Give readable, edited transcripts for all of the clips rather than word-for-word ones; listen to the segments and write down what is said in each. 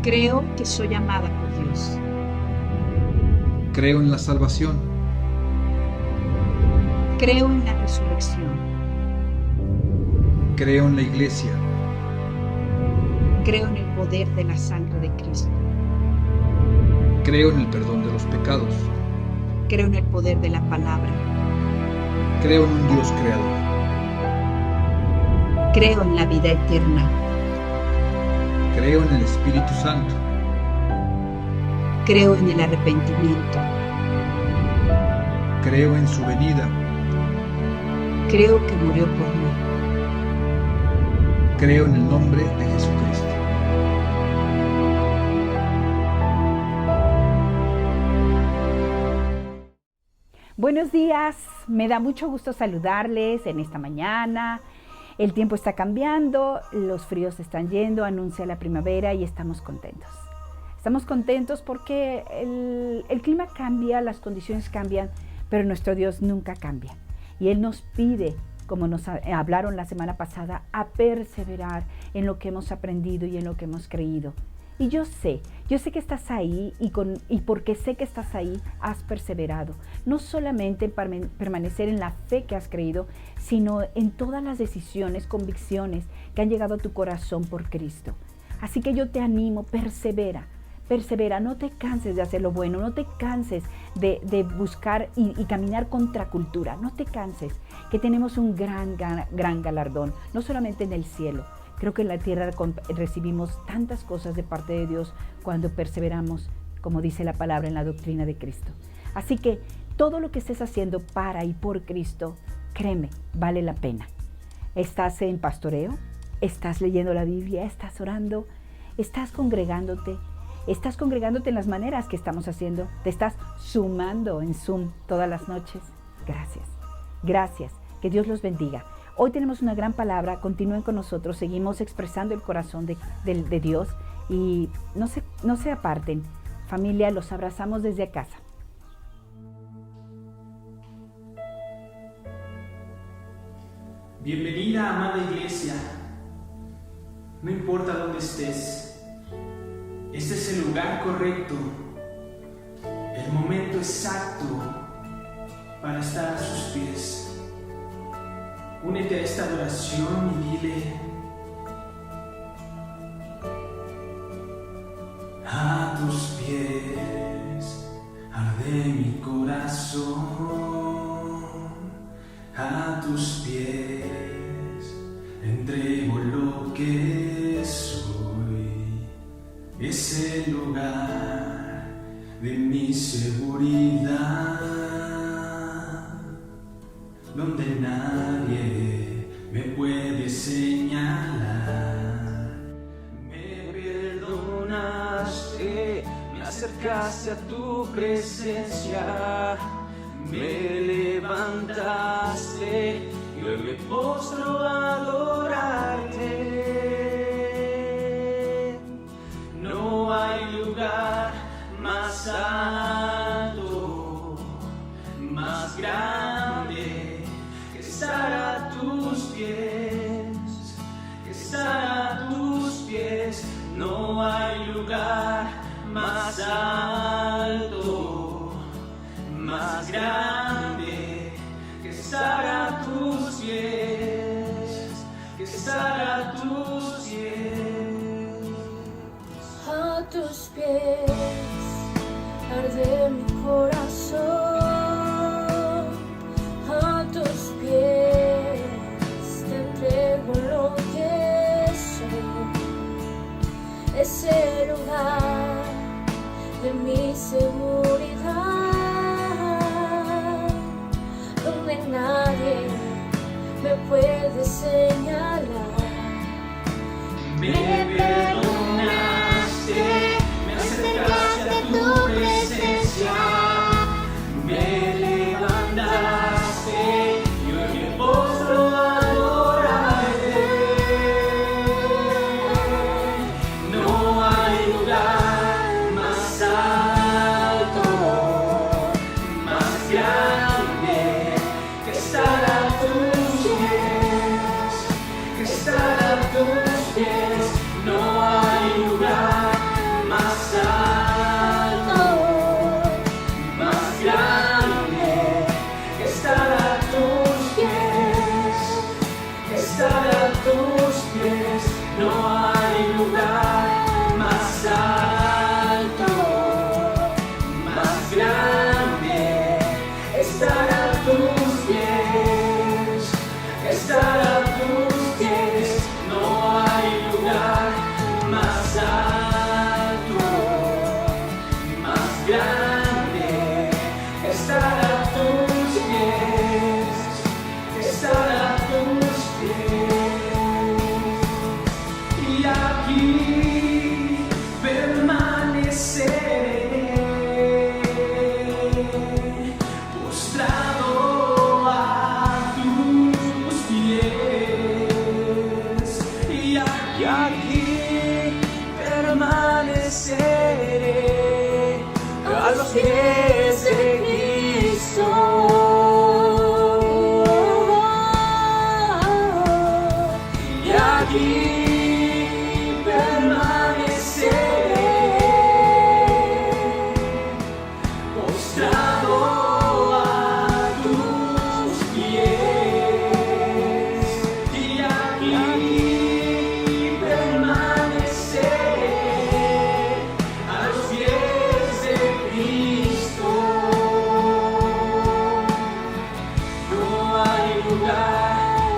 Creo que soy amada por Dios. Creo en la salvación. Creo en la resurrección. Creo en la Iglesia. Creo en el poder de la sangre de Cristo. Creo en el perdón de los pecados. Creo en el poder de la palabra. Creo en un Dios creador. Creo en la vida eterna. Creo en el Espíritu Santo. Creo en el arrepentimiento. Creo en su venida. Creo que murió por mí. Creo en el nombre de Jesucristo. Buenos días, me da mucho gusto saludarles en esta mañana. El tiempo está cambiando, los fríos están yendo, anuncia la primavera y estamos contentos. Estamos contentos porque el clima cambia, las condiciones cambian, pero nuestro Dios nunca cambia. Y Él nos pide, como nos hablaron la semana pasada, a perseverar en lo que hemos aprendido y en lo que hemos creído. Y yo sé que estás ahí y porque sé que estás ahí, has perseverado. No solamente en permanecer en la fe que has creído, sino en todas las decisiones, convicciones que han llegado a tu corazón por Cristo. Así que yo te animo, persevera, no te canses de hacer lo bueno, no te canses de buscar y caminar contra cultura, no te canses, que tenemos un gran galardón, no solamente en el cielo. Creo que en la tierra recibimos tantas cosas de parte de Dios cuando perseveramos, como dice la palabra, en la doctrina de Cristo. Así que todo lo que estés haciendo para y por Cristo, créeme, vale la pena. ¿Estás en pastoreo? ¿Estás leyendo la Biblia? ¿Estás orando? ¿Estás congregándote? ¿Estás congregándote en las maneras que estamos haciendo? ¿Te estás sumando en Zoom todas las noches? Gracias. Que Dios los bendiga. Hoy tenemos una gran palabra, continúen con nosotros, seguimos expresando el corazón de Dios y no se aparten. Familia, los abrazamos desde casa. Bienvenida, amada iglesia. No importa dónde estés, este es el lugar correcto, el momento exacto para estar a sus pies. Únete a esta adoración y dile: a tus pies arde mi corazón, a tus pies entrego lo que soy. Es el lugar de mi seguridad, donde nadie me puede señalar. Me perdonaste, me acercaste a tu presencia, me levantaste y hoy me postro a adorarte. No hay lugar más alto, más grande que estar a tus pies, que estar a tus pies. No hay lugar más alto, más grande que estar a tus pies, que estar a tus pies. A tus pies arde mi corazón, a tus pies te entrego lo que soy. Es el lugar de mi seguridad, donde nadie me puede señalar. Me perdonaste, me acercaste a tu presencia, me levantaste y hoy me postro a adorarte. No hay lugar más alto, más grande que estar a tus pies, que estar a tus pies. aquí permaneceré, postrado a tus pies, y aquí permaneceré a los pies de Cristo. No hay lugar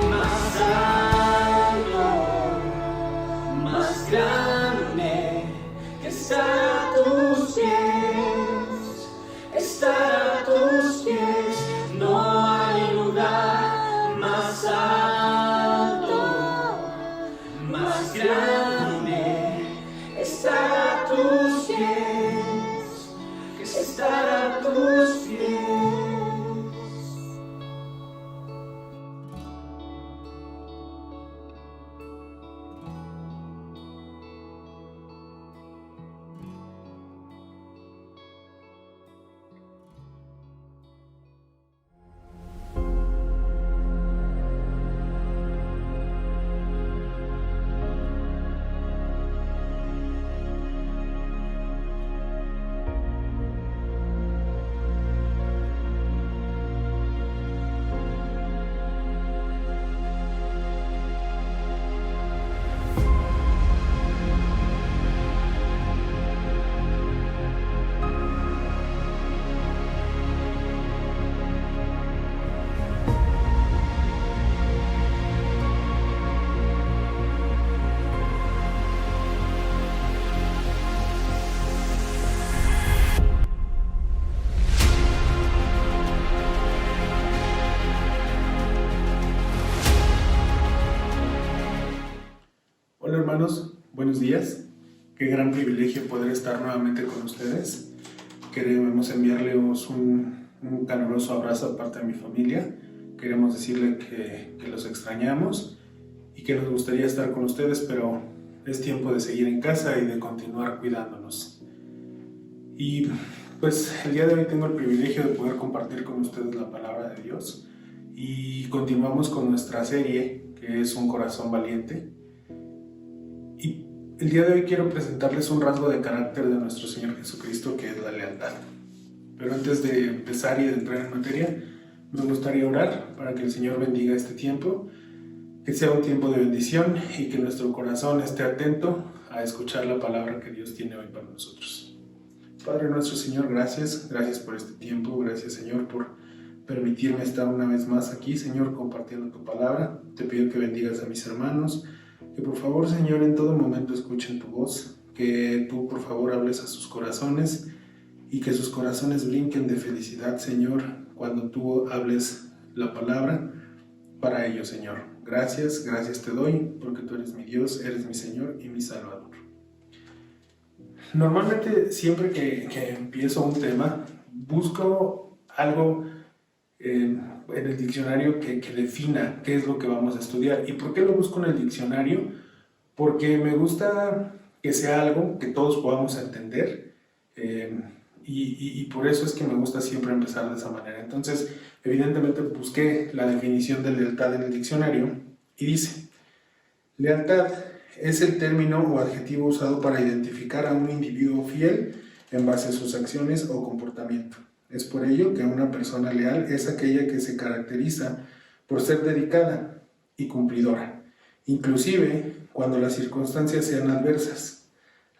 más alto, más grande que estar a tus pies, estar a tus pies. No hay lugar más alto, más grande, estar a tus pies, que estar a tus pies. Hola hermanos, buenos días. Qué gran privilegio poder estar nuevamente con ustedes. Queremos enviarles un caluroso abrazo de parte de mi familia. Queremos decirle que los extrañamos y que nos gustaría estar con ustedes, pero es tiempo de seguir en casa y de continuar cuidándonos. Y pues el día de hoy tengo el privilegio de poder compartir con ustedes la palabra de Dios y continuamos con nuestra serie que es Un Corazón Valiente. Y el día de hoy quiero presentarles un rasgo de carácter de nuestro Señor Jesucristo, que es la lealtad. Pero antes de empezar y de entrar en materia, me gustaría orar para que el Señor bendiga este tiempo, que sea un tiempo de bendición y que nuestro corazón esté atento a escuchar la palabra que Dios tiene hoy para nosotros. Padre nuestro Señor, gracias por este tiempo, gracias Señor por permitirme estar una vez más aquí, Señor, compartiendo tu palabra. Te pido que bendigas a mis hermanos, que por favor, Señor, en todo momento escuchen tu voz, que tú por favor hables a sus corazones y que sus corazones brinquen de felicidad, Señor, cuando tú hables la palabra para ellos, Señor. Gracias te doy, porque tú eres mi Dios, eres mi Señor y mi Salvador. Normalmente, siempre que empiezo un tema, busco algo en el diccionario que defina qué es lo que vamos a estudiar. ¿Y por qué lo busco en el diccionario? Porque me gusta que sea algo que todos podamos entender, y por eso es que me gusta siempre empezar de esa manera. Entonces, evidentemente busqué la definición de lealtad en el diccionario y dice: lealtad es el término o adjetivo usado para identificar a un individuo fiel en base a sus acciones o comportamiento. Es por ello que una persona leal es aquella que se caracteriza por ser dedicada y cumplidora, inclusive cuando las circunstancias sean adversas.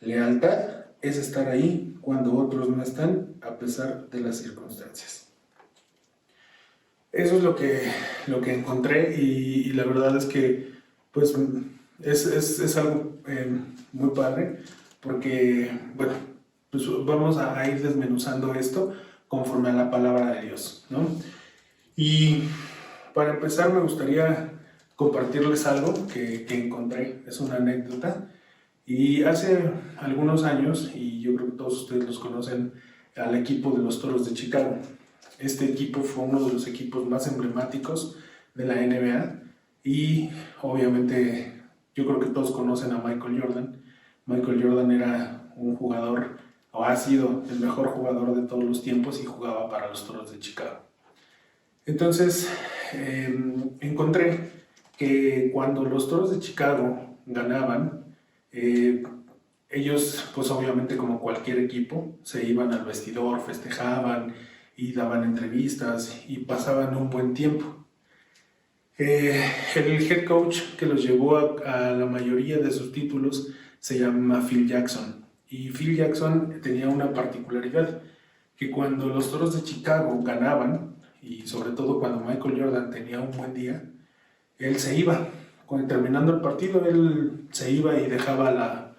Lealtad es estar ahí cuando otros no están, a pesar de las circunstancias. Eso es lo que encontré, y la verdad es que pues es algo muy padre, porque bueno, pues vamos a ir desmenuzando esto conforme a la palabra de Dios, ¿no? Y para empezar me gustaría compartirles algo que encontré, es una anécdota. Y hace algunos años, y yo creo que todos ustedes los conocen, al equipo de los Toros de Chicago. Este equipo fue uno de los equipos más emblemáticos de la NBA, y obviamente yo creo que todos conocen a Michael Jordan. Michael Jordan era un jugador, o ha sido el mejor jugador de todos los tiempos, y jugaba para los Toros de Chicago. Entonces encontré que cuando los Toros de Chicago ganaban, ellos, pues obviamente como cualquier equipo, se iban al vestidor, festejaban y daban entrevistas y pasaban un buen tiempo. El head coach que los llevó a la mayoría de sus títulos se llama Phil Jackson. Y Phil Jackson tenía una particularidad, que cuando los Toros de Chicago ganaban, y sobre todo cuando Michael Jordan tenía un buen día, él se iba. Terminando el partido, él se iba y dejaba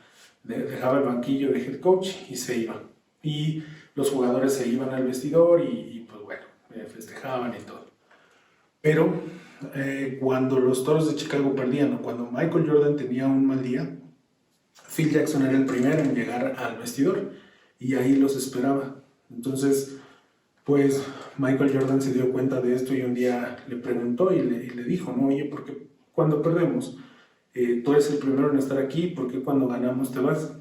el banquillo de head coach y se iba. Y los jugadores se iban al vestidor y pues bueno, festejaban y todo. Pero cuando los Toros de Chicago perdían o cuando Michael Jordan tenía un mal día, Phil Jackson era el primero en llegar al vestidor y ahí los esperaba. Entonces, pues Michael Jordan se dio cuenta de esto y un día le preguntó y le dijo, ¿no? Oye, ¿por qué cuando perdemos tú eres el primero en estar aquí? ¿Por qué cuando ganamos te vas?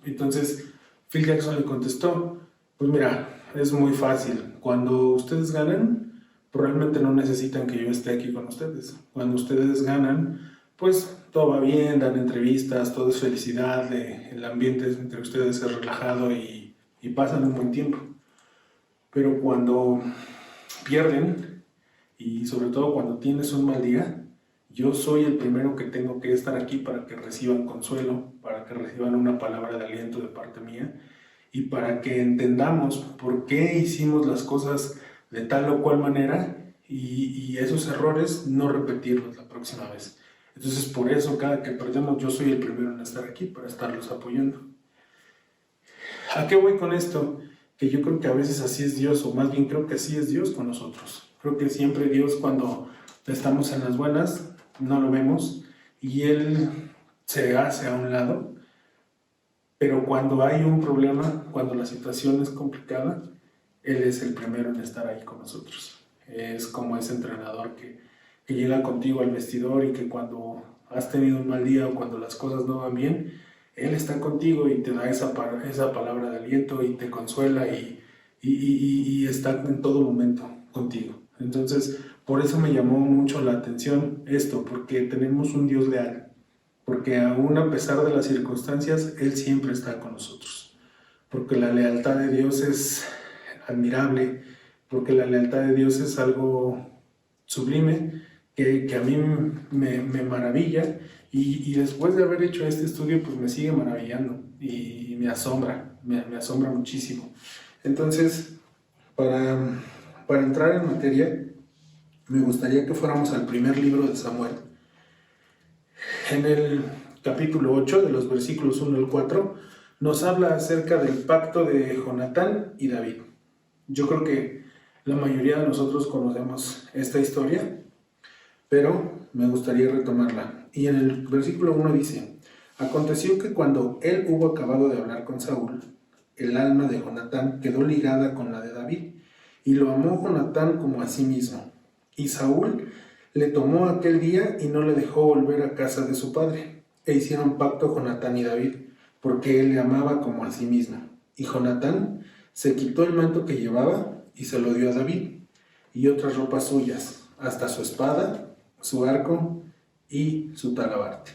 Entonces Phil Jackson le contestó, pues mira, es muy fácil. Cuando ustedes ganan, probablemente no necesitan que yo esté aquí con ustedes. Cuando ustedes ganan, pues todo va bien, dan entrevistas, todo es felicidad, el ambiente entre ustedes es relajado y pasan un buen tiempo. Pero cuando pierden, y sobre todo cuando tienes un mal día, yo soy el primero que tengo que estar aquí para que reciban consuelo, para que reciban una palabra de aliento de parte mía y para que entendamos por qué hicimos las cosas de tal o cual manera y esos errores no repetirlos la próxima vez. Entonces por eso cada que perdemos yo soy el primero en estar aquí para estarlos apoyando. ¿A qué voy con esto? Que yo creo que a veces así es Dios, o más bien creo que así es Dios con nosotros. Creo que siempre Dios, cuando estamos en las buenas, no lo vemos y Él se hace a un lado, pero cuando hay un problema, cuando la situación es complicada, Él es el primero en estar ahí con nosotros. Es como ese entrenador que llega contigo al vestidor y que cuando has tenido un mal día o cuando las cosas no van bien, Él está contigo y te da esa palabra de aliento y te consuela y está en todo momento contigo. Entonces, por eso me llamó mucho la atención esto, porque tenemos un Dios leal, porque aún a pesar de las circunstancias, Él siempre está con nosotros, porque la lealtad de Dios es admirable, porque la lealtad de Dios es algo sublime, que a mí me maravilla, y después de haber hecho este estudio, pues me sigue maravillando, y me asombra muchísimo. Entonces, para entrar en materia, me gustaría que fuéramos al primer libro de Samuel. En el capítulo 8, de los versículos 1 al 4, nos habla acerca del pacto de Jonatán y David. Yo creo que la mayoría de nosotros conocemos esta historia, pero me gustaría retomarla. Y en el versículo 1 dice, aconteció que cuando él hubo acabado de hablar con Saúl, el alma de Jonatán quedó ligada con la de David, y lo amó Jonatán como a sí mismo. Y Saúl le tomó aquel día y no le dejó volver a casa de su padre. E hicieron pacto Jonatán y David, porque él le amaba como a sí mismo. Y Jonatán se quitó el manto que llevaba y se lo dio a David, y otras ropas suyas, hasta su espada, su arco y su talabarte.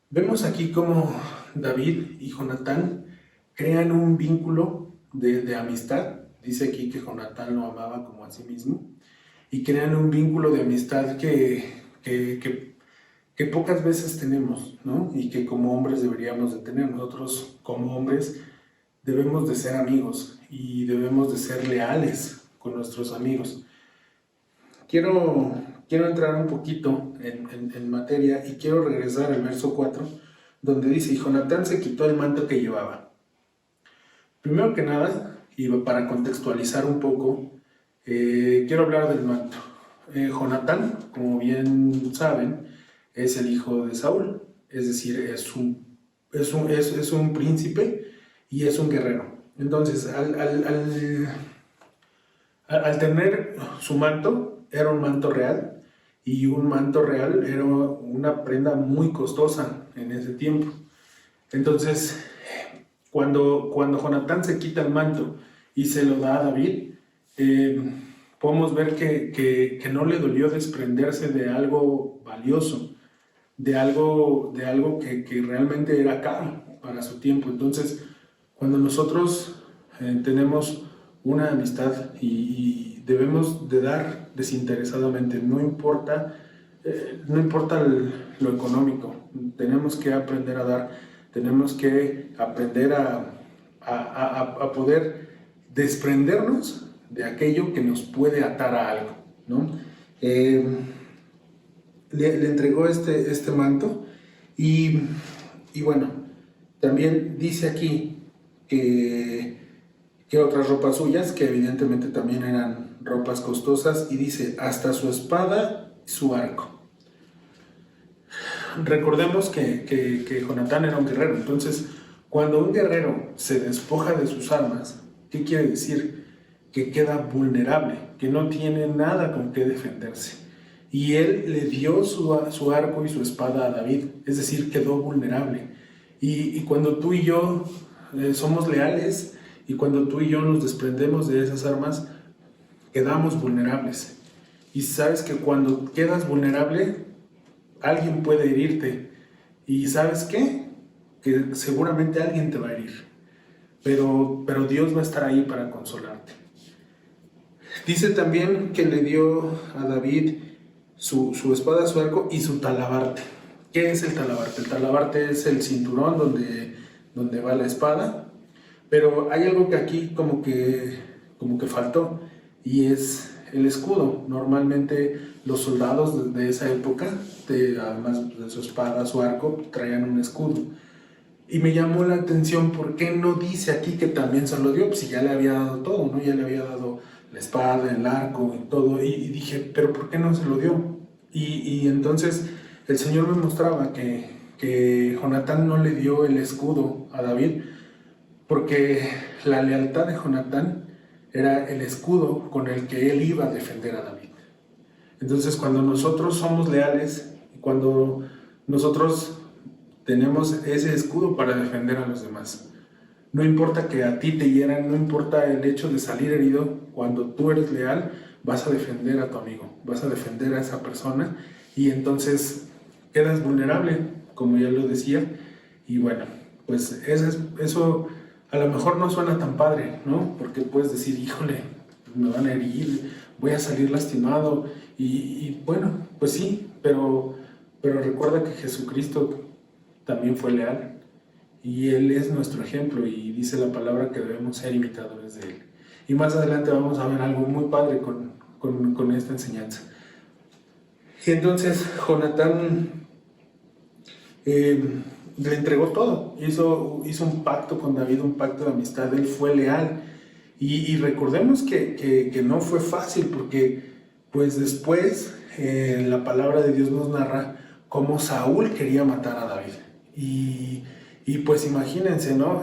Vemos aquí cómo David y Jonatán crean un vínculo de amistad. Dice aquí que Jonatán lo amaba como a sí mismo, y crean un vínculo de amistad que pocas veces tenemos, ¿no? Y que como hombres deberíamos de tener. Nosotros como hombres debemos de ser amigos y debemos de ser leales con nuestros amigos. Quiero entrar un poquito en materia y quiero regresar al verso 4, donde dice, y Jonatán se quitó el manto que llevaba. Primero que nada, y para contextualizar un poco, quiero hablar del manto. Jonatán, como bien saben, es el hijo de Saúl, es decir, es un príncipe y es un guerrero. Entonces, al tener su manto, era un manto real, y un manto real era una prenda muy costosa en ese tiempo. Entonces, cuando Jonatán se quita el manto y se lo da a David, podemos ver que no le dolió desprenderse de algo valioso, de algo que realmente era caro para su tiempo. Entonces, cuando nosotros tenemos una amistad y debemos de dar desinteresadamente, no importa lo económico, tenemos que aprender a dar, tenemos que aprender a poder desprendernos de aquello que nos puede atar a algo, ¿no? Le entregó este manto y bueno, también dice aquí que otras ropas suyas, que evidentemente también eran ropas costosas, y dice, hasta su espada y su arco. Recordemos que Jonatán era un guerrero, entonces cuando un guerrero se despoja de sus armas, ¿qué quiere decir? Que queda vulnerable, que no tiene nada con qué defenderse. Y él le dio su arco y su espada a David, es decir, quedó vulnerable. Y cuando tú y yo somos leales, y cuando tú y yo nos desprendemos de esas armas, quedamos vulnerables. Y sabes que cuando quedas vulnerable, alguien puede herirte. ¿Y sabes qué? Que seguramente alguien te va a herir. Pero Dios va a estar ahí para consolarte. Dice también que le dio a David su espada, su arco y su talabarte. ¿Qué es el talabarte? El talabarte es el cinturón donde va la espada, pero hay algo que aquí como que faltó, y es el escudo. Normalmente los soldados de esa época, además de su espada, su arco, traían un escudo. Y me llamó la atención, ¿por qué no dice aquí que también se lo dio? Pues si ya le había dado todo, ¿no? Ya le había dado la espada, el arco y todo. Y dije, ¿pero por qué no se lo dio? Y entonces el Señor me mostraba que Jonatán no le dio el escudo a David, porque la lealtad de Jonatán era el escudo con el que él iba a defender a David. Entonces, cuando nosotros somos leales, cuando nosotros tenemos ese escudo para defender a los demás, no importa que a ti te hieran, no importa el hecho de salir herido, cuando tú eres leal, vas a defender a tu amigo, vas a defender a esa persona, y entonces quedas vulnerable, como ya lo decía. Y bueno, pues eso a lo mejor no suena tan padre, ¿no? Porque puedes decir, híjole, me van a herir, voy a salir lastimado, y bueno, pues sí, pero recuerda que Jesucristo también fue leal, y Él es nuestro ejemplo, y dice la palabra que debemos ser imitadores de Él. Y más adelante vamos a ver algo muy padre con esta enseñanza. Y entonces Jonatán le entregó todo, hizo un pacto con David, un pacto de amistad. Él fue leal, y recordemos que no fue fácil, porque pues después la palabra de Dios nos narra cómo Saúl quería matar a David. Y pues imagínense, ¿no?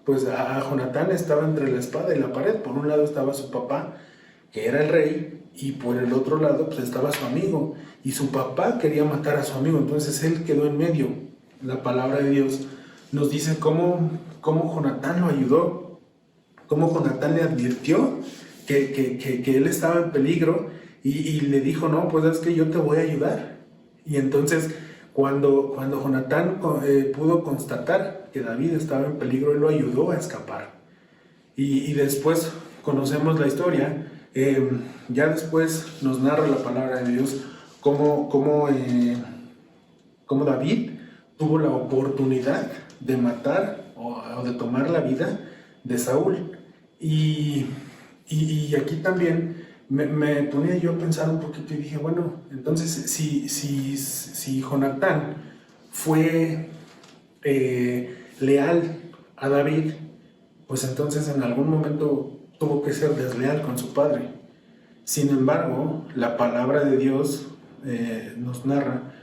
Pues a Jonatán estaba entre la espada y la pared. Por un lado estaba su papá, que era el rey, y por el otro lado pues estaba su amigo, y su papá quería matar a su amigo, entonces él quedó en medio. La palabra de Dios nos dice cómo Jonatán lo ayudó, cómo Jonatán le advirtió que él estaba en peligro, y le dijo, no, pues es que yo te voy a ayudar. Y entonces cuando Jonatán pudo constatar que David estaba en peligro, él lo ayudó a escapar. Y después conocemos la historia. Ya después nos narra la palabra de Dios cómo David tuvo la oportunidad de matar o de tomar la vida de Saúl. Y aquí también me ponía yo a pensar un poquito, y dije, bueno, entonces si Jonatán fue leal a David, pues entonces en algún momento tuvo que ser desleal con su padre. Sin embargo, la palabra de Dios nos narra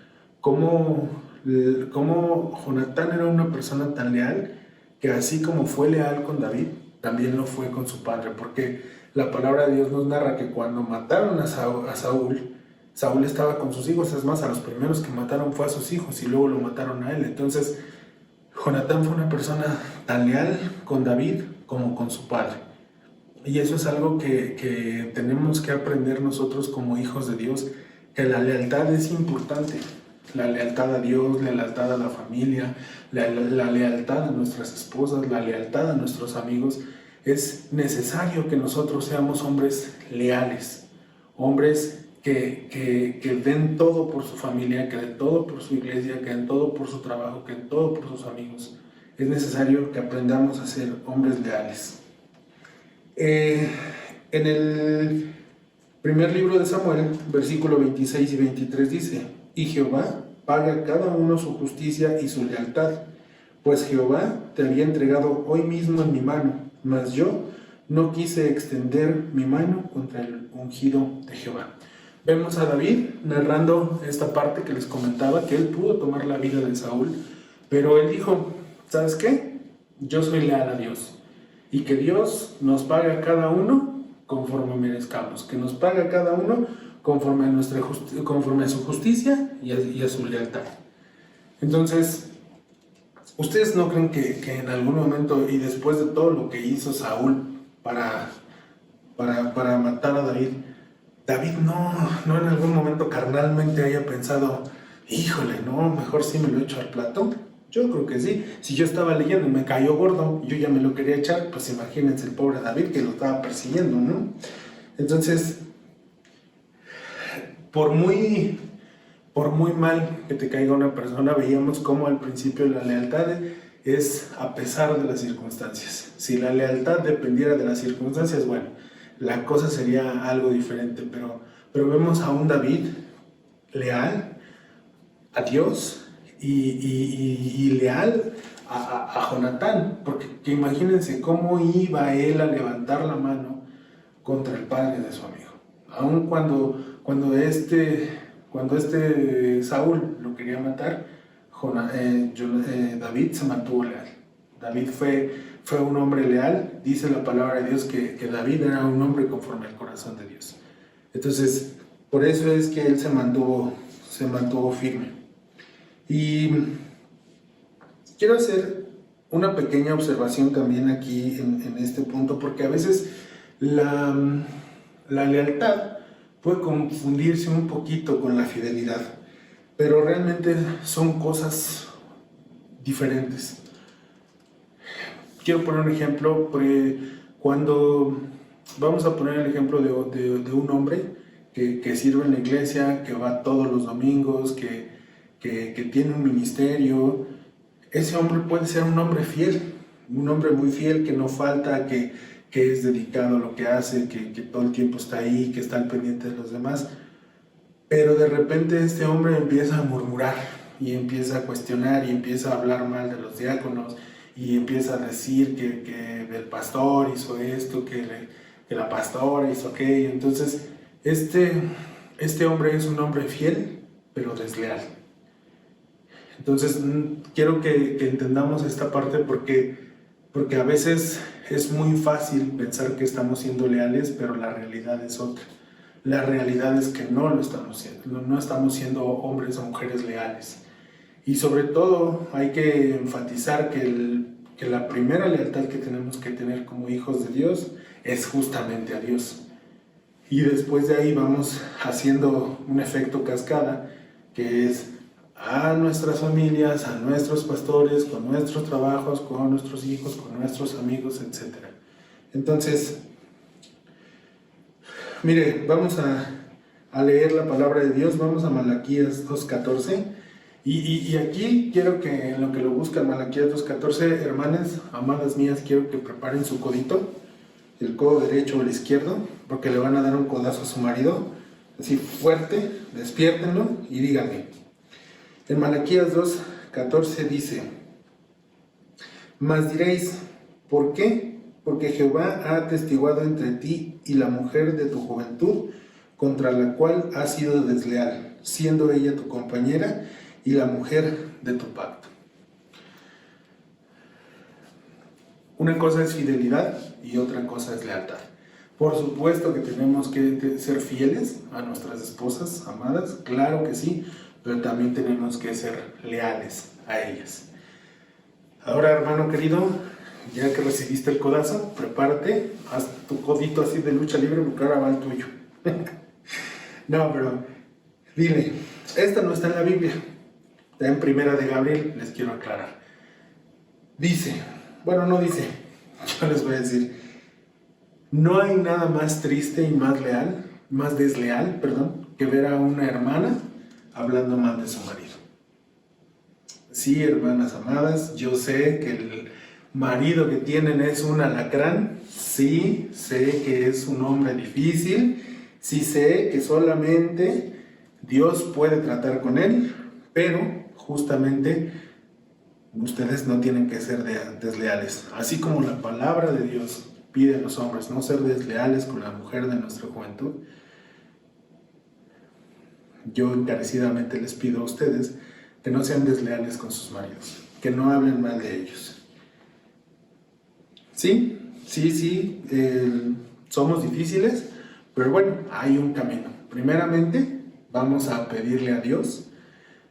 cómo Jonatán era una persona tan leal, que así como fue leal con David, también lo fue con su padre, porque la palabra de Dios nos narra que cuando mataron a Saúl, Saúl estaba con sus hijos. Es más, a los primeros que mataron fue a sus hijos, y luego lo mataron a él. Entonces Jonatán fue una persona tan leal con David como con su padre. Y eso es algo que tenemos que aprender nosotros como hijos de Dios, que la lealtad es importante. La lealtad a Dios, la lealtad a la familia, la lealtad a nuestras esposas, la lealtad a nuestros amigos. Es necesario que nosotros seamos hombres leales, hombres que den todo por su familia, que den todo por su iglesia, que den todo por su trabajo, que den todo por sus amigos. Es necesario que aprendamos a ser hombres leales. En el primer libro de Samuel, versículo 26 y 23 dice: y Jehová paga a cada uno su justicia y su lealtad, pues Jehová te había entregado hoy mismo en mi mano, mas yo no quise extender mi mano contra el ungido de Jehová. Vemos a David narrando esta parte que les comentaba, que él pudo tomar la vida de Saúl, pero él dijo: ¿sabes qué? Yo soy leal a Dios, y que Dios nos pague a cada uno conforme merezcamos, que nos pague a cada uno conforme a su justicia y a su lealtad. Entonces, ¿ustedes no creen que en algún momento, y después de todo lo que hizo Saúl para matar a David, David no en algún momento carnalmente haya pensado: híjole, no, mejor sí me lo echo al plato? Yo creo que sí. Si yo estaba leyendo y me cayó gordo, yo ya me lo quería echar, pues imagínense el pobre David que lo estaba persiguiendo, ¿no? Entonces, por muy mal que te caiga una persona, veíamos cómo al principio la lealtad es a pesar de las circunstancias. Si la lealtad dependiera de las circunstancias, bueno, la cosa sería algo diferente, pero vemos a un David leal a Dios y leal a Jonatán, porque que imagínense cómo iba él a levantar la mano contra el padre de su amigo. Aun cuando este Saúl lo quería matar, David se mantuvo leal. David fue un hombre leal. Dice la palabra de Dios que David era un hombre conforme al corazón de Dios. Entonces, por eso es que él se mantuvo firme. Y quiero hacer una pequeña observación también aquí en este punto, porque a veces la lealtad puede confundirse un poquito con la fidelidad, pero realmente son cosas diferentes. Quiero poner un ejemplo, cuando vamos a poner el ejemplo de un hombre que sirve en la iglesia, que va todos los domingos, que tiene un ministerio. Ese hombre puede ser un hombre fiel, un hombre muy fiel, que no falta, que es dedicado a lo que hace, que todo el tiempo está ahí, que está al pendiente de los demás. Pero de repente este hombre empieza a murmurar y empieza a cuestionar y empieza a hablar mal de los diáconos y empieza a decir que el pastor hizo esto, que la pastora hizo aquello. Entonces este hombre es un hombre fiel, pero desleal. Entonces quiero que entendamos esta parte, porque a veces es muy fácil pensar que estamos siendo leales, pero la realidad es otra. La realidad es que no lo estamos siendo, no estamos siendo hombres o mujeres leales. Y sobre todo hay que enfatizar que la primera lealtad que tenemos que tener como hijos de Dios es justamente a Dios. Y después de ahí vamos haciendo un efecto cascada, que es a nuestras familias, a nuestros pastores, con nuestros trabajos, con nuestros hijos, con nuestros amigos, etc. Entonces, mire, vamos a leer la palabra de Dios. Vamos a Malaquías 2:14. Y aquí quiero que, en lo que lo buscan, Malaquías 2:14, hermanas, amadas mías, quiero que preparen su codito, el codo derecho o el izquierdo, porque le van a dar un codazo a su marido, así fuerte, despiértenlo y díganme. En Malaquías 2:14 dice: mas diréis, ¿por qué? Porque Jehová ha atestiguado entre ti y la mujer de tu juventud, contra la cual has sido desleal, siendo ella tu compañera y la mujer de tu pacto. Una cosa es fidelidad y otra cosa es lealtad. Por supuesto que tenemos que ser fieles a nuestras esposas amadas, claro que sí, pero también tenemos que ser leales a ellas. Ahora, hermano querido, ya que recibiste el codazo, prepárate, haz tu codito así de lucha libre porque ahora va el tuyo. No, pero dile, esta no está en la Biblia, está en Primera de Gabriel, les quiero aclarar. Dice, bueno, no dice, yo les voy a decir, no hay nada más triste y más desleal, que ver a una hermana hablando mal de su marido. Sí, hermanas amadas, yo sé que el marido que tienen es un alacrán, sí, sé que es un hombre difícil, sí sé que solamente Dios puede tratar con él, pero justamente ustedes no tienen que ser desleales. Así como la palabra de Dios pide a los hombres no ser desleales con la mujer de nuestra juventud, yo encarecidamente les pido a ustedes que no sean desleales con sus maridos, que no hablen mal de ellos. Sí, somos difíciles, pero bueno, hay un camino. Primeramente, vamos a pedirle a Dios,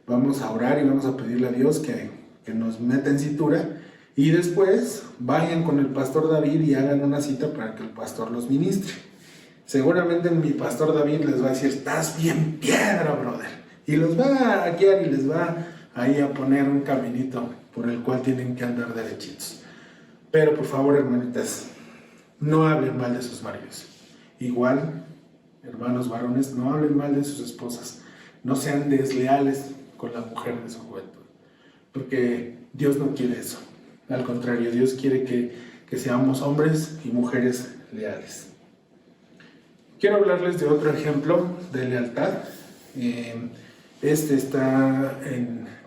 vamos a orar y vamos a pedirle a Dios que nos meta en cintura, y después vayan con el pastor David y hagan una cita para que el pastor los ministre. Seguramente mi pastor David les va a decir, estás bien piedra, brother, y los va a guiar y les va ahí a poner un caminito por el cual tienen que andar derechitos. Pero por favor, hermanitas, no hablen mal de sus maridos. Igual, hermanos varones, no hablen mal de sus esposas. No sean desleales con la mujer de su juventud, porque Dios no quiere eso. Al contrario, Dios quiere que seamos hombres y mujeres leales. Quiero hablarles de otro ejemplo de lealtad. Este está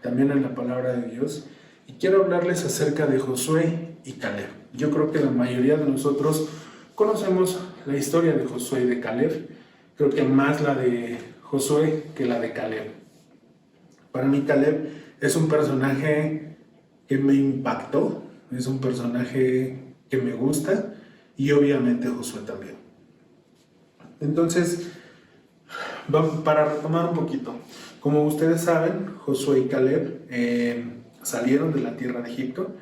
también en la palabra de Dios. Y quiero hablarles acerca de Josué y Caleb. Yo creo que la mayoría de nosotros conocemos la historia de Josué y de Caleb. Creo que más la de Josué que la de Caleb. Para mí Caleb es un personaje que me impactó, es un personaje que me gusta, y obviamente Josué también. Entonces, para retomar un poquito, como ustedes saben, Josué y Caleb salieron de la tierra de Egipto,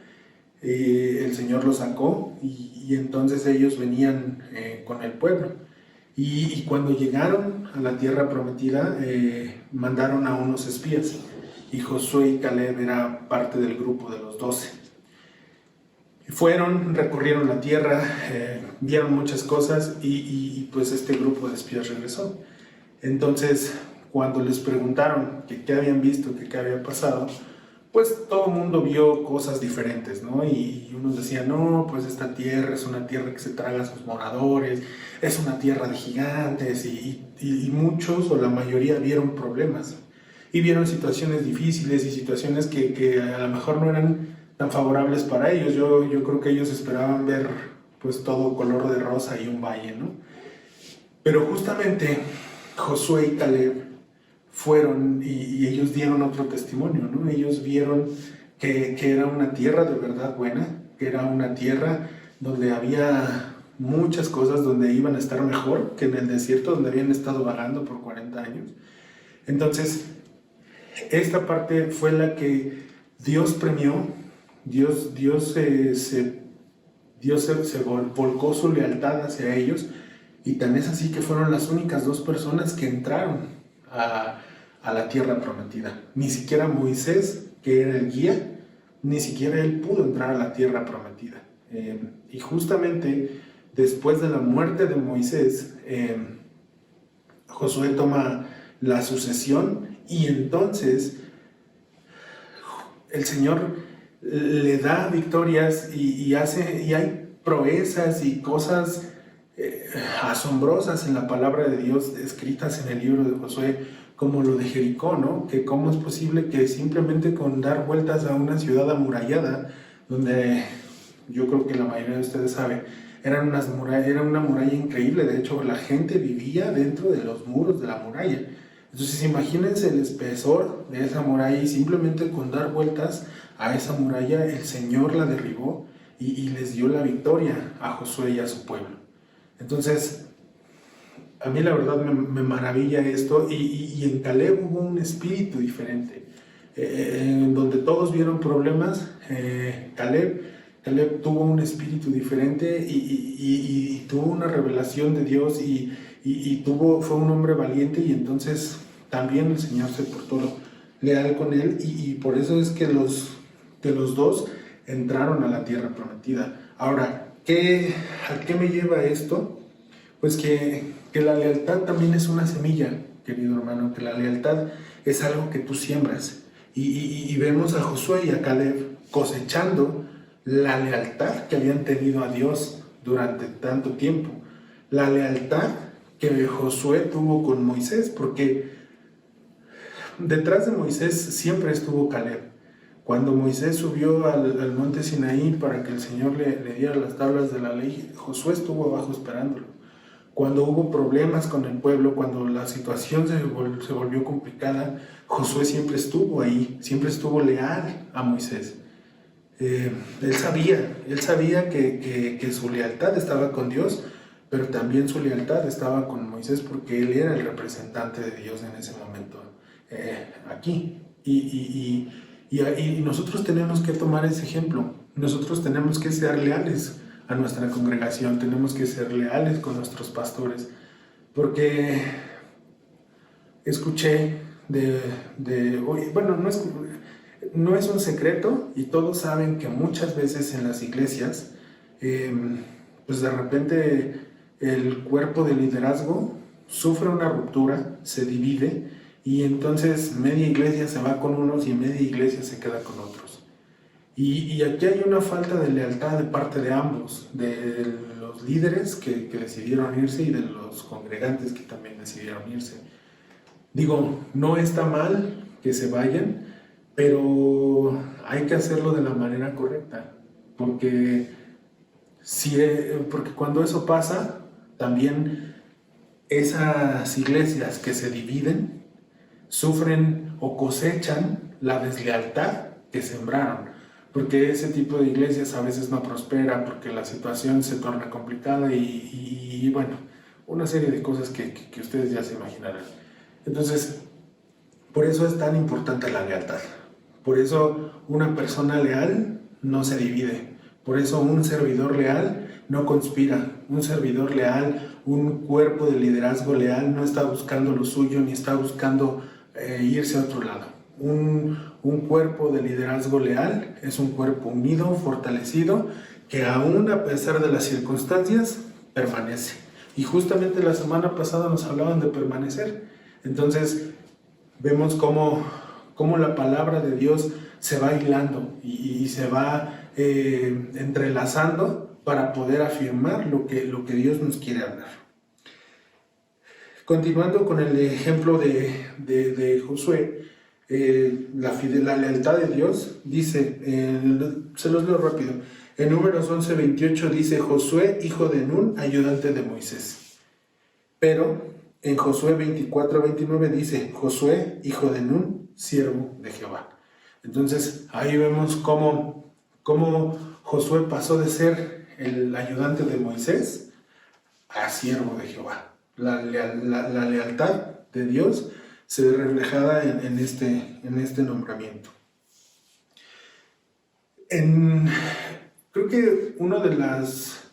el Señor los sacó y entonces ellos venían con el pueblo. Y cuando llegaron a la tierra prometida, mandaron a unos espías, y Josué y Caleb era parte del grupo de los 12. Fueron, recorrieron la tierra, vieron muchas cosas y pues este grupo de espías regresó. Entonces, cuando les preguntaron qué habían visto, qué había pasado, pues todo el mundo vio cosas diferentes, ¿no? Y unos decían, no, pues esta tierra es una tierra que se traga a sus moradores, es una tierra de gigantes, y muchos o la mayoría vieron problemas. Y vieron situaciones difíciles y situaciones que a lo mejor no eran tan favorables para ellos. Yo creo que ellos esperaban ver pues todo color de rosa y un valle, ¿no? Pero justamente Josué y Caleb fueron y ellos dieron otro testimonio, ¿no? Ellos vieron que era una tierra de verdad buena, que era una tierra donde había muchas cosas, donde iban a estar mejor que en el desierto donde habían estado vagando por 40 años. Entonces, esta parte fue la que Dios premió. Dios se volcó su lealtad hacia ellos, y tan es así que fueron las únicas 2 personas que entraron a la tierra prometida. Ni siquiera Moisés, que era el guía, ni siquiera él pudo entrar a la tierra prometida. Y justamente después de la muerte de Moisés, Josué toma la sucesión, y entonces el Señor le da victorias y hay proezas y cosas asombrosas en la palabra de Dios escritas en el libro de Josué, como lo de Jericó, ¿no? Que cómo es posible que simplemente con dar vueltas a una ciudad amurallada, donde yo creo que la mayoría de ustedes sabe, era una muralla increíble. De hecho, la gente vivía dentro de los muros de la muralla. Entonces imagínense el espesor de esa muralla, y simplemente con dar vueltas a esa muralla el Señor la derribó y les dio la victoria a Josué y a su pueblo. Entonces, a mí la verdad me maravilla esto, y en Caleb hubo un espíritu diferente, en donde todos vieron problemas. Caleb Caleb tuvo un espíritu diferente y tuvo una revelación de Dios fue un hombre valiente, y entonces también el Señor se portó leal con él, y por eso es que los dos entraron a la tierra prometida. Ahora, ¿a qué me lleva esto? Pues que la lealtad también es una semilla, querido hermano, que la lealtad es algo que tú siembras. Y vemos a Josué y a Caleb cosechando la lealtad que habían tenido a Dios durante tanto tiempo. La lealtad que Josué tuvo con Moisés, porque detrás de Moisés siempre estuvo Caleb. Cuando Moisés subió al monte Sinaí para que el Señor le diera las tablas de la ley, Josué estuvo abajo esperándolo. Cuando hubo problemas con el pueblo, cuando la situación se volvió complicada, Josué siempre estuvo ahí, siempre estuvo leal a Moisés. Él sabía que su lealtad estaba con Dios, pero también su lealtad estaba con Moisés, porque él era el representante de Dios en ese momento aquí. Y nosotros tenemos que tomar ese ejemplo. Nosotros tenemos que ser leales a nuestra congregación, tenemos que ser leales con nuestros pastores, porque escuché no es un secreto, y todos saben que muchas veces en las iglesias, pues de repente el cuerpo de liderazgo sufre una ruptura, se divide, y entonces media iglesia se va con unos y media iglesia se queda con otros. Y aquí hay una falta de lealtad de parte de ambos, de los líderes que decidieron irse y de los congregantes que también decidieron irse. Digo, no está mal que se vayan, pero hay que hacerlo de la manera correcta, porque cuando eso pasa, también esas iglesias que se dividen sufren o cosechan la deslealtad que sembraron, porque ese tipo de iglesias a veces no prosperan, porque la situación se torna complicada y bueno, una serie de cosas que ustedes ya se imaginarán. Entonces, por eso es tan importante la lealtad. Por eso una persona leal no se divide. Por eso un servidor leal no conspira. Un servidor leal, un cuerpo de liderazgo leal no está buscando lo suyo ni está buscando irse a otro lado. Un cuerpo de liderazgo leal es un cuerpo unido, fortalecido, que aún a pesar de las circunstancias permanece. Y justamente la semana pasada nos hablaban de permanecer. Entonces vemos cómo la palabra de Dios se va hilando y se va entrelazando para poder afirmar lo que Dios nos quiere hablar. Continuando con el ejemplo de Josué, la lealtad de Dios, dice, se los leo rápido, en Números 11:28 dice: Josué, hijo de Nun, ayudante de Moisés. Pero en Josué 24:29 dice: Josué, hijo de Nun, siervo de Jehová. Entonces ahí vemos cómo Josué pasó de ser el ayudante de Moisés a siervo de Jehová. La lealtad de Dios se ve reflejada en este nombramiento. Creo que una de las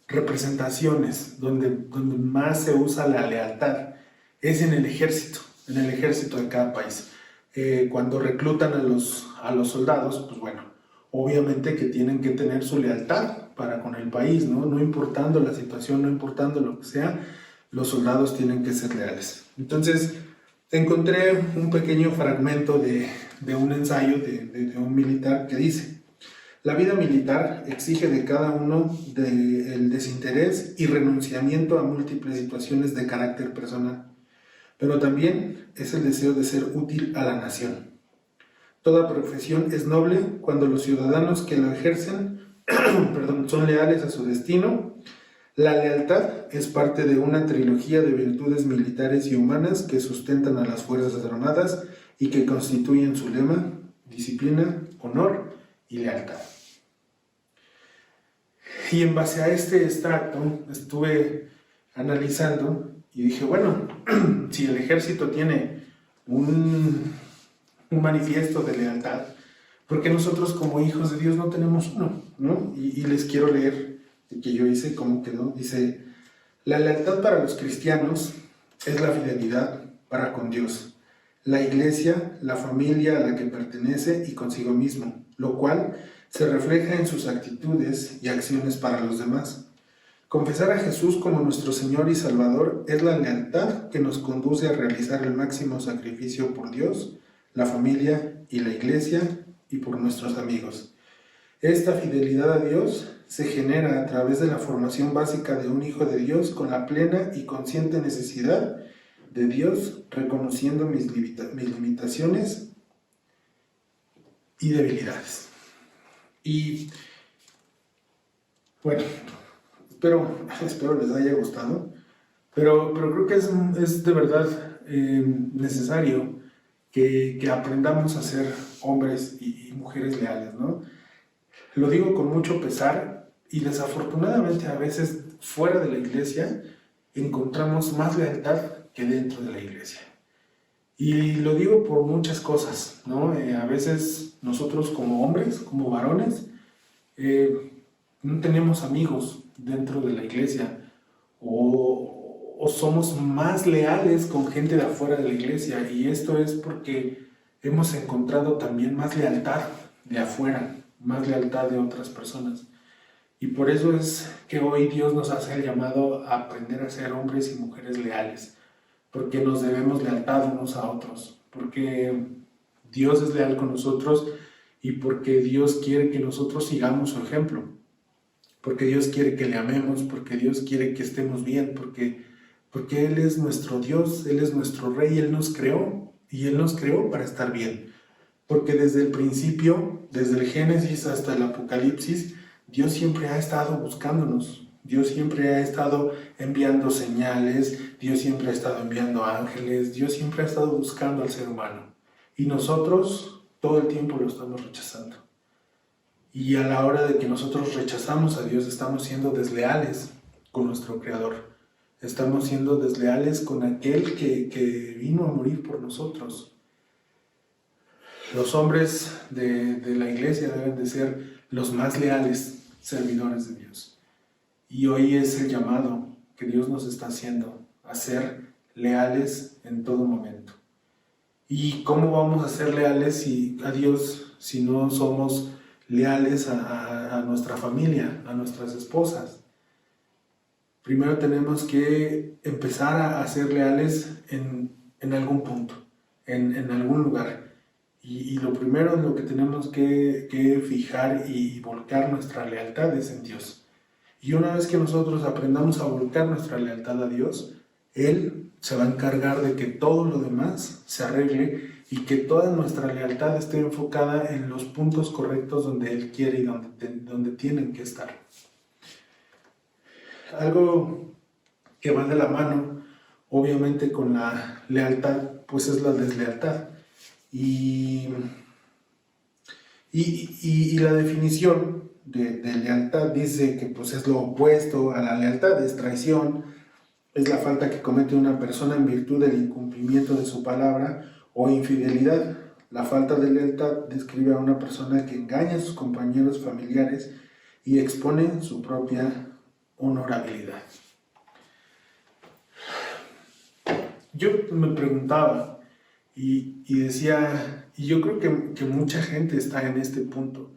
representaciones donde más se usa la lealtad es en el ejército de cada país. Cuando reclutan a los soldados, pues bueno, obviamente que tienen que tener su lealtad para con el país, ¿no? No importando la situación, no importando lo que sea, los soldados tienen que ser leales. Entonces, encontré un pequeño fragmento de un ensayo de un militar que dice: la vida militar exige de cada uno el desinterés y renunciamiento a múltiples situaciones de carácter personal, pero también es el deseo de ser útil a la nación. Toda profesión es noble cuando los ciudadanos que lo ejercen son leales a su destino. La lealtad es parte de una trilogía de virtudes militares y humanas que sustentan a las Fuerzas Armadas y que constituyen su lema: disciplina, honor y lealtad. Y en base a este extracto estuve analizando y dije, bueno, si el ejército tiene un manifiesto de lealtad, Porque nosotros como hijos de Dios no tenemos uno, ¿no? Y les quiero leer el que yo hice, cómo quedó. Dice: la lealtad para los cristianos es la fidelidad para con Dios, la iglesia, la familia a la que pertenece y consigo mismo, lo cual se refleja en sus actitudes y acciones para los demás. Confesar a Jesús como nuestro Señor y Salvador es la lealtad que nos conduce a realizar el máximo sacrificio por Dios, la familia y la iglesia y por nuestros amigos. Esta fidelidad a Dios se genera a través de la formación básica de un hijo de Dios con la plena y consciente necesidad de Dios, reconociendo mis limitaciones y debilidades. Y bueno, espero les haya gustado, pero creo que es de verdad necesario que aprendamos a ser hombres y mujeres leales, ¿no? Lo digo con mucho pesar y desafortunadamente a veces fuera de la iglesia encontramos más lealtad que dentro de la iglesia. Y lo digo por muchas cosas, ¿no? A veces nosotros como hombres, como varones, no tenemos amigos dentro de la iglesia o somos más leales con gente de afuera de la iglesia, y esto es porque hemos encontrado también más lealtad de afuera, más lealtad de otras personas. Y por eso es que hoy Dios nos hace el llamado a aprender a ser hombres y mujeres leales, porque nos debemos lealtad unos a otros, porque Dios es leal con nosotros y porque Dios quiere que nosotros sigamos su ejemplo, porque Dios quiere que le amemos, porque Dios quiere que estemos bien, porque Él es nuestro Dios, Él es nuestro Rey, Él nos creó y Él nos creó para estar bien. Porque desde el principio, desde el Génesis hasta el Apocalipsis, Dios siempre ha estado buscándonos. Dios siempre ha estado enviando señales, Dios siempre ha estado enviando ángeles, Dios siempre ha estado buscando al ser humano. Y nosotros todo el tiempo lo estamos rechazando. Y a la hora de que nosotros rechazamos a Dios, estamos siendo desleales con nuestro Creador. Estamos siendo desleales con aquel que vino a morir por nosotros. Los hombres de la iglesia deben de ser los más leales servidores de Dios. Y hoy es el llamado que Dios nos está haciendo a ser leales en todo momento. ¿Y cómo vamos a ser leales a Dios si no somos leales a nuestra familia, a nuestras esposas? Primero tenemos que empezar a ser leales en algún punto, en algún lugar. Y lo primero en lo que tenemos que fijar y volcar nuestra lealtad es en Dios. Y una vez que nosotros aprendamos a volcar nuestra lealtad a Dios, Él se va a encargar de que todo lo demás se arregle y que toda nuestra lealtad esté enfocada en los puntos correctos donde Él quiere y donde tienen que estar. Algo que va de la mano, obviamente, con la lealtad, pues es la deslealtad. Y la definición de lealtad dice que pues es lo opuesto a la lealtad, es traición, es la falta que comete una persona en virtud del incumplimiento de su palabra o infidelidad. La falta de lealtad describe a una persona que engaña a sus compañeros familiares y expone su propia honorabilidad. Yo me preguntaba y decía, y yo creo que mucha gente está en este punto.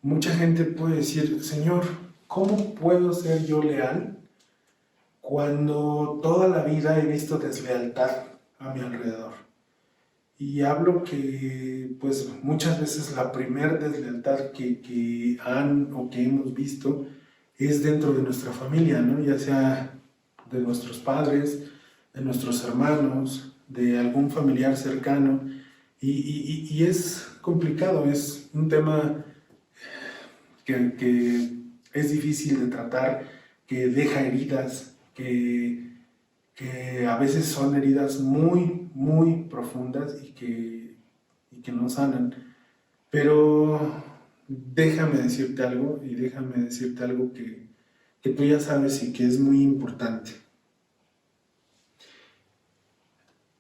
Mucha gente puede decir: Señor, ¿cómo puedo ser yo leal cuando toda la vida he visto deslealtad a mi alrededor? Y hablo que pues muchas veces la primera deslealtad que han o que hemos visto es dentro de nuestra familia, ¿no? Ya sea de nuestros padres, de nuestros hermanos, de algún familiar cercano. Y es complicado, es un tema que es difícil de tratar, que deja heridas, que a veces son heridas muy, muy profundas y que no sanan. Pero déjame decirte algo que tú ya sabes y que es muy importante.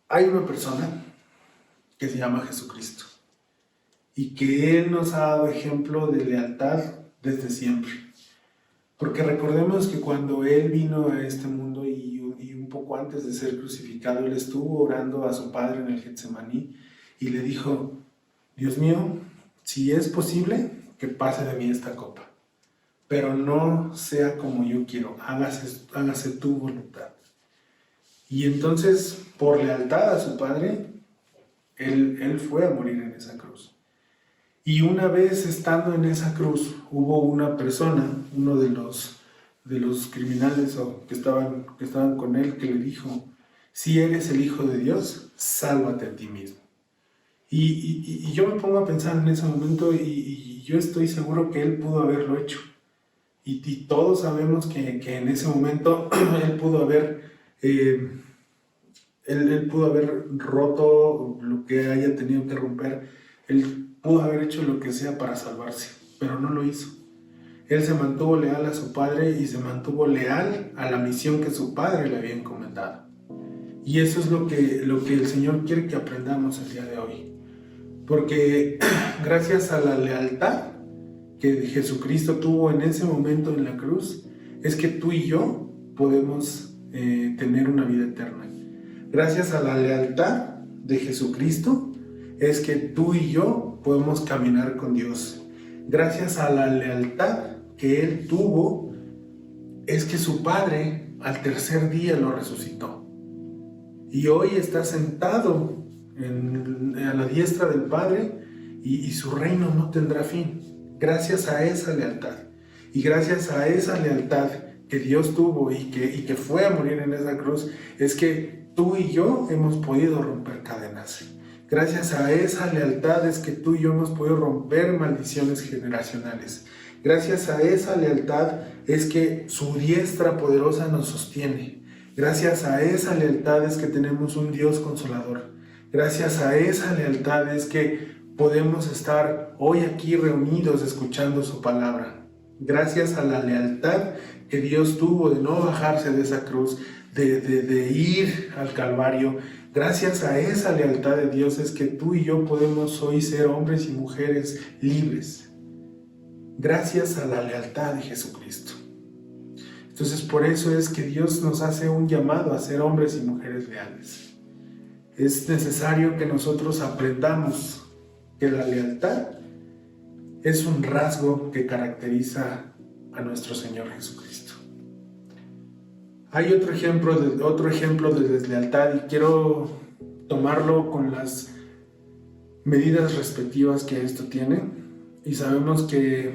Hay una persona que se llama Jesucristo. y que Él nos ha dado ejemplo de lealtad desde siempre. Porque recordemos que cuando Él vino a este mundo y un poco antes de ser crucificado, Él estuvo orando a su Padre en el Getsemaní y le dijo: Dios mío, si es posible, que pase de mí esta copa, pero no sea como yo quiero, hágase tu voluntad. Y entonces, por lealtad a su Padre, Él fue a morir en esa cruz. Y una vez estando en esa cruz, hubo una persona, uno de los criminales que estaban con Él, que le dijo: si eres el Hijo de Dios, sálvate a ti mismo. Y yo me pongo a pensar en ese momento y yo estoy seguro que Él pudo haberlo hecho. Y todos sabemos que en ese momento Él pudo haber roto lo que haya tenido que romper. Él pudo haber hecho lo que sea para salvarse, pero no lo hizo. Él se mantuvo leal a su Padre y se mantuvo leal a la misión que su Padre le había encomendado. Y eso es lo que el Señor quiere que aprendamos el día de hoy. Porque gracias a la lealtad que Jesucristo tuvo en ese momento en la cruz, es que tú y yo podemos tener una vida eterna. Gracias a la lealtad de Jesucristo, es que tú y yo podemos caminar con Dios. Gracias a la lealtad que Él tuvo, es que su Padre al tercer día lo resucitó. Y hoy está sentado a la diestra del Padre y su reino no tendrá fin. Gracias a esa lealtad. Y gracias a esa lealtad que Dios tuvo y que fue a morir en esa cruz, es que tú y yo hemos podido romper cadenas. Gracias a esa lealtad es que tú y yo hemos podido romper maldiciones generacionales. Gracias a esa lealtad es que su diestra poderosa nos sostiene. Gracias a esa lealtad es que tenemos un Dios consolador. Gracias a esa lealtad es que podemos estar hoy aquí reunidos escuchando su palabra. Gracias a la lealtad que Dios tuvo de no bajarse de esa cruz, de ir al Calvario. Gracias a esa lealtad de Dios es que tú y yo podemos hoy ser hombres y mujeres libres. Gracias a la lealtad de Jesucristo. Entonces por eso es que Dios nos hace un llamado a ser hombres y mujeres leales. Es necesario que nosotros aprendamos que la lealtad es un rasgo que caracteriza a nuestro Señor Jesucristo. Hay otro ejemplo de deslealtad y quiero tomarlo con las medidas respectivas que esto tiene. Y sabemos que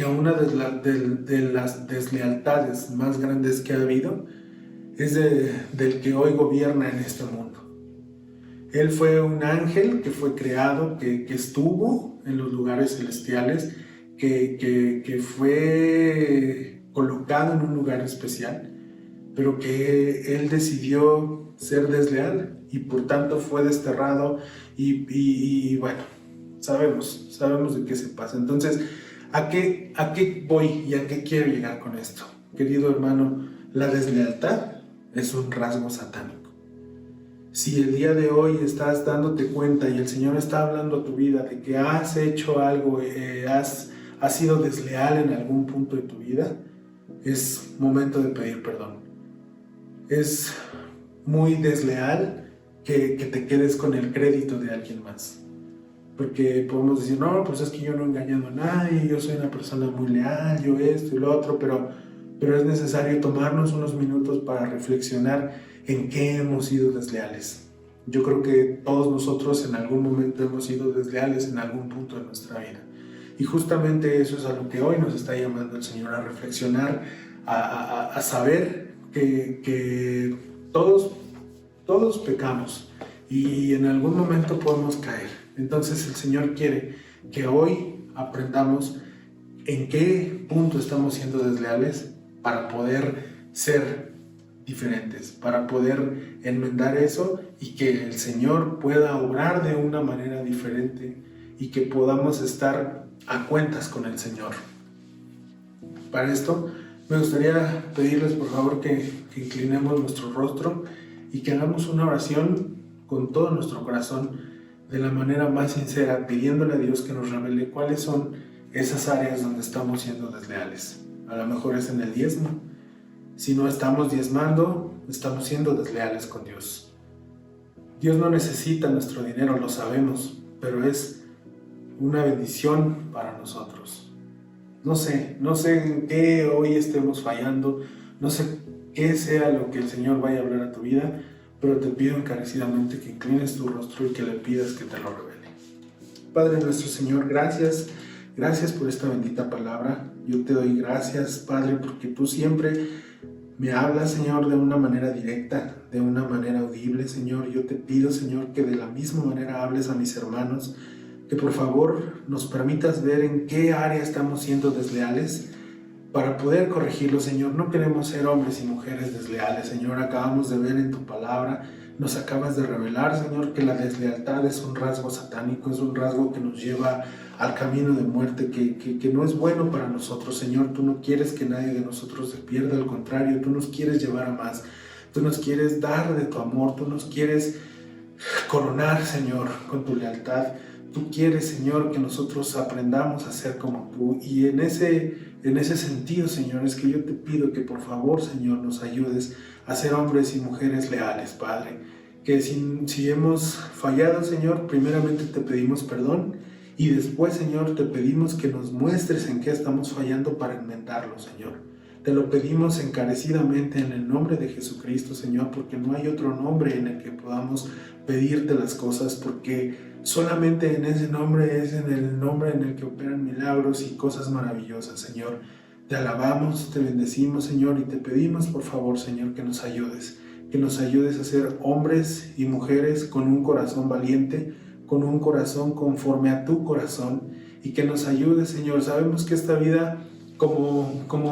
una de las deslealtades más grandes que ha habido es del que hoy gobierna en este mundo. Él fue un ángel que fue creado, que estuvo en los lugares celestiales, que fue colocado en un lugar especial, pero que él decidió ser desleal y por tanto fue desterrado y bueno, sabemos de qué se pasa. Entonces, ¿a qué voy y a qué quiero llegar con esto? Querido hermano, la deslealtad es un rasgo satánico. Si el día de hoy estás dándote cuenta y el Señor está hablando a tu vida de que has hecho algo, has sido desleal en algún punto de tu vida, es momento de pedir perdón. Es muy desleal que te quedes con el crédito de alguien más. Porque podemos decir, no, pues es que yo no he engañado a nadie, yo soy una persona muy leal, yo esto y lo otro, pero es necesario tomarnos unos minutos para reflexionar en qué hemos sido desleales. Yo creo que todos nosotros en algún momento hemos sido desleales en algún punto de nuestra vida. Y justamente eso es a lo que hoy nos está llamando el Señor, a reflexionar, a saber que todos pecamos y en algún momento podemos caer. Entonces el Señor quiere que hoy aprendamos en qué punto estamos siendo desleales para poder ser diferentes, para poder enmendar eso y que el Señor pueda obrar de una manera diferente y que podamos estar a cuentas con el Señor. Para esto me gustaría pedirles por favor que inclinemos nuestro rostro y que hagamos una oración con todo nuestro corazón de la manera más sincera, pidiéndole a Dios que nos revele cuáles son esas áreas donde estamos siendo desleales. A lo mejor es en el diezmo. Si no estamos diezmando, estamos siendo desleales con Dios. Dios no necesita nuestro dinero, lo sabemos, pero es una bendición para nosotros. No sé en qué hoy estemos fallando, no sé qué sea lo que el Señor vaya a hablar a tu vida, pero te pido encarecidamente que inclines tu rostro y que le pidas que te lo revele. Padre nuestro Señor, gracias por esta bendita palabra. Yo te doy gracias, Padre, porque tú siempre me hablas, Señor, de una manera directa, de una manera audible, Señor. Yo te pido, Señor, que de la misma manera hables a mis hermanos, que por favor nos permitas ver en qué área estamos siendo desleales para poder corregirlo, Señor. No queremos ser hombres y mujeres desleales, Señor. Acabamos de ver en tu palabra, nos acabas de revelar, Señor, que la deslealtad es un rasgo satánico, es un rasgo que nos lleva al camino de muerte, que no es bueno para nosotros, Señor. Tú no quieres que nadie de nosotros se pierda, al contrario, tú nos quieres llevar a más, tú nos quieres dar de tu amor, tú nos quieres coronar, Señor, con tu lealtad. Tú quieres, Señor, que nosotros aprendamos a ser como tú, y en ese sentido, Señor, es que yo te pido que por favor, Señor, nos ayudes a ser hombres y mujeres leales, Padre. Que si hemos fallado, Señor, primeramente te pedimos perdón, y después, Señor, te pedimos que nos muestres en qué estamos fallando para enmendarlo, Señor. Te lo pedimos encarecidamente en el nombre de Jesucristo, Señor, porque no hay otro nombre en el que podamos pedirte las cosas, porque solamente en ese nombre es en el nombre en el que operan milagros y cosas maravillosas, Señor. Te alabamos, te bendecimos, Señor, y te pedimos, por favor, Señor, que nos ayudes a ser hombres y mujeres con un corazón valiente, con un corazón conforme a tu corazón, y que nos ayudes, Señor. Sabemos que esta vida, como con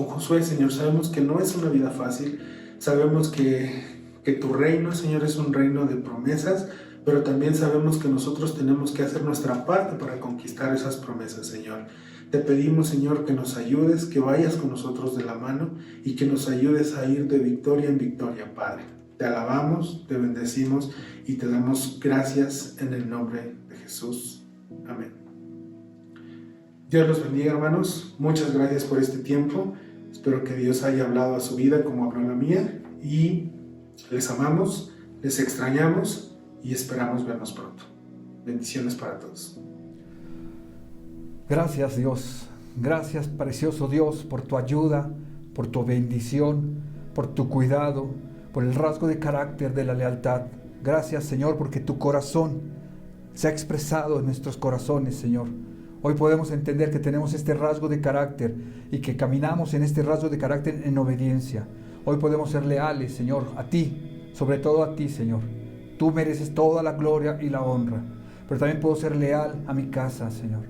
Josué, Señor, sabemos que no es una vida fácil, sabemos que tu reino, Señor, es un reino de promesas, pero también sabemos que nosotros tenemos que hacer nuestra parte para conquistar esas promesas, Señor. Te pedimos, Señor, que nos ayudes, que vayas con nosotros de la mano y que nos ayudes a ir de victoria en victoria, Padre. Te alabamos, te bendecimos y te damos gracias en el nombre de Jesús. Amén. Dios los bendiga, hermanos. Muchas gracias por este tiempo. Espero que Dios haya hablado a su vida como habló a la mía, y les amamos, les extrañamos y esperamos vernos pronto. Bendiciones para todos. Gracias, Dios. Gracias, precioso Dios, por tu ayuda, por tu bendición, por tu cuidado, por el rasgo de carácter de la lealtad. Gracias, Señor, porque tu corazón se ha expresado en nuestros corazones, Señor. Hoy podemos entender que tenemos este rasgo de carácter y que caminamos en este rasgo de carácter en obediencia. Hoy podemos ser leales, Señor, a ti, sobre todo a ti, Señor. Tú mereces toda la gloria y la honra, pero también puedo ser leal a mi casa, Señor,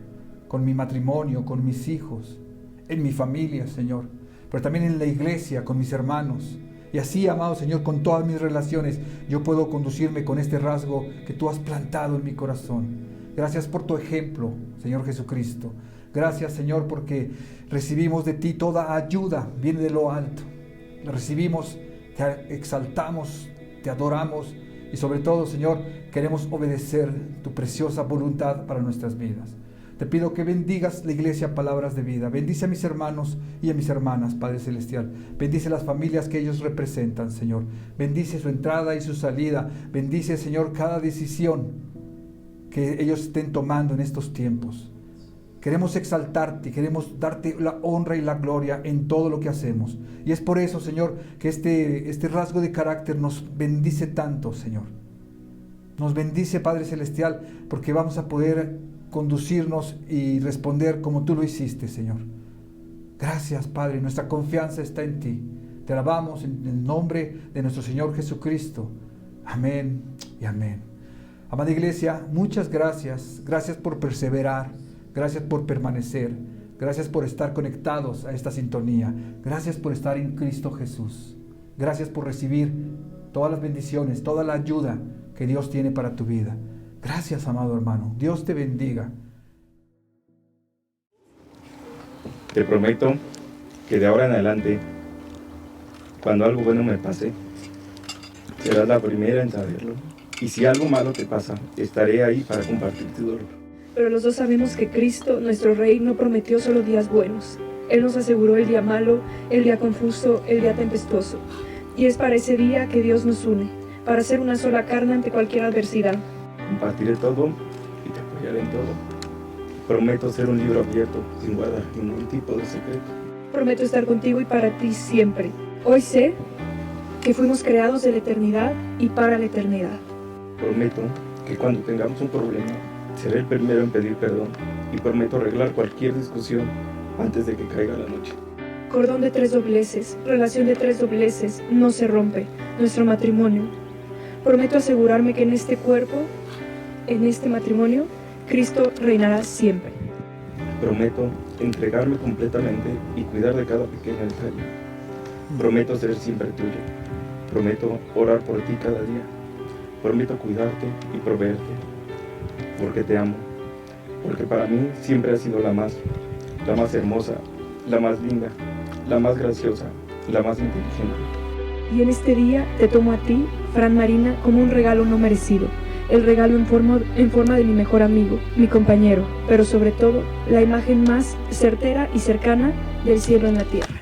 con mi matrimonio, con mis hijos, en mi familia, Señor, pero también en la iglesia, con mis hermanos. Y así, amado Señor, con todas mis relaciones, yo puedo conducirme con este rasgo que tú has plantado en mi corazón. Gracias por tu ejemplo, Señor Jesucristo. Gracias, Señor, porque recibimos de ti toda ayuda, viene de lo alto. La recibimos, te exaltamos, te adoramos y sobre todo, Señor, queremos obedecer tu preciosa voluntad para nuestras vidas. Te pido que bendigas la iglesia Palabras de Vida. Bendice a mis hermanos y a mis hermanas, Padre Celestial. Bendice las familias que ellos representan, Señor. Bendice su entrada y su salida. Bendice, Señor, cada decisión que ellos estén tomando en estos tiempos. Queremos exaltarte y queremos darte la honra y la gloria en todo lo que hacemos. Y es por eso, Señor, que este rasgo de carácter nos bendice tanto, Señor. Nos bendice, Padre Celestial, porque vamos a poder conducirnos y responder como tú lo hiciste, Señor. Gracias, Padre, nuestra confianza está en ti. Te alabamos en el nombre de nuestro Señor Jesucristo. Amén y amén. Amada iglesia, muchas gracias. Gracias por perseverar. Gracias por permanecer. Gracias por estar conectados a esta sintonía. Gracias por estar en Cristo Jesús. Gracias por recibir todas las bendiciones, toda la ayuda que Dios tiene para tu vida. Gracias, amado hermano. Dios te bendiga. Te prometo que de ahora en adelante, cuando algo bueno me pase, serás la primera en saberlo. Y si algo malo te pasa, estaré ahí para compartir tu dolor. Pero los dos sabemos que Cristo, nuestro Rey, no prometió solo días buenos. Él nos aseguró el día malo, el día confuso, el día tempestuoso. Y es para ese día que Dios nos une, para ser una sola carne ante cualquier adversidad. Compartiré todo y te apoyaré en todo. Prometo ser un libro abierto, sin guardar ningún tipo de secreto. Prometo estar contigo y para ti siempre. Hoy sé que fuimos creados de la eternidad y para la eternidad. Prometo que cuando tengamos un problema, seré el primero en pedir perdón y prometo arreglar cualquier discusión antes de que caiga la noche. Cordón de 3 dobleces, relación de 3 dobleces, no se rompe, nuestro matrimonio. Prometo asegurarme que en este cuerpo, en este matrimonio, Cristo reinará siempre. Prometo entregarme completamente y cuidar de cada pequeño detalle. Prometo ser siempre tuyo. Prometo orar por ti cada día. Prometo cuidarte y proveerte. Porque te amo. Porque para mí siempre has sido la más hermosa, la más linda, la más graciosa, la más inteligente. Y en este día te tomo a ti, Fran Marina, como un regalo no merecido. El regalo en forma de mi mejor amigo, mi compañero, pero sobre todo la imagen más certera y cercana del cielo en la tierra.